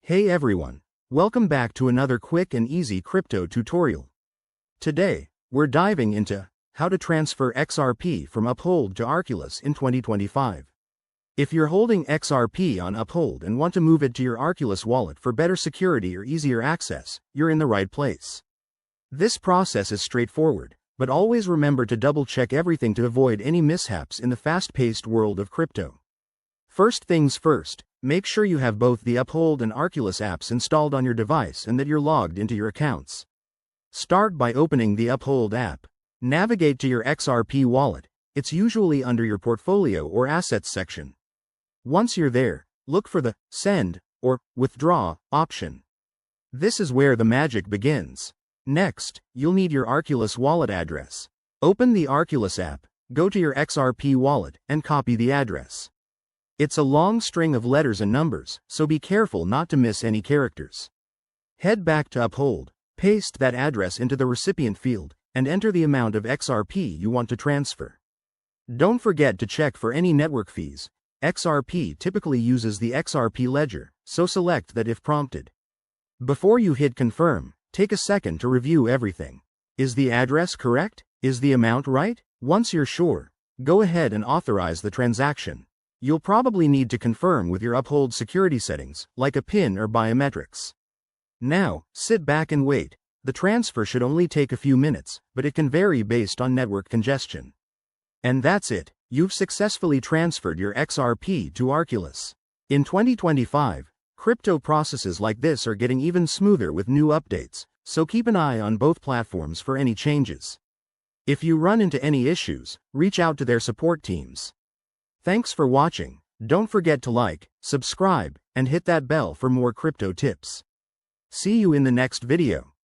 Hey everyone, welcome back to another quick and easy crypto tutorial. Today, we're diving into how to transfer XRP from Uphold to Arculus in 2025. If you're holding XRP on Uphold and want to move it to your Arculus wallet for better security or easier access, you're in the right place. This process is straightforward, but always remember to double-check everything to avoid any mishaps in the fast-paced world of crypto. First things first, make sure you have both the Uphold and Arculus apps installed on your device and that you're logged into your accounts. Start by opening the Uphold app. Navigate to your XRP wallet. It's usually under your portfolio or assets section. Once you're there, look for the Send or Withdraw option. This is where the magic begins. Next, you'll need your Arculus wallet address. Open the Arculus app, go to your XRP wallet, and copy the address. It's a long string of letters and numbers, so be careful not to miss any characters. Head back to Uphold, paste that address into the recipient field, and enter the amount of XRP you want to transfer. Don't forget to check for any network fees. XRP typically uses the XRP ledger, so select that if prompted. Before you hit confirm, take a second to review everything. Is the address correct? Is the amount right? Once you're sure, go ahead and authorize the transaction. You'll probably need to confirm with your Uphold security settings, like a PIN or biometrics. Now, sit back and wait. The transfer should only take a few minutes, but it can vary based on network congestion. And that's it, you've successfully transferred your XRP to Arculus. In 2025, crypto processes like this are getting even smoother with new updates, so keep an eye on both platforms for any changes. If you run into any issues, reach out to their support teams. Thanks for watching. Don't forget to like, subscribe, and hit that bell for more crypto tips. See you in the next video.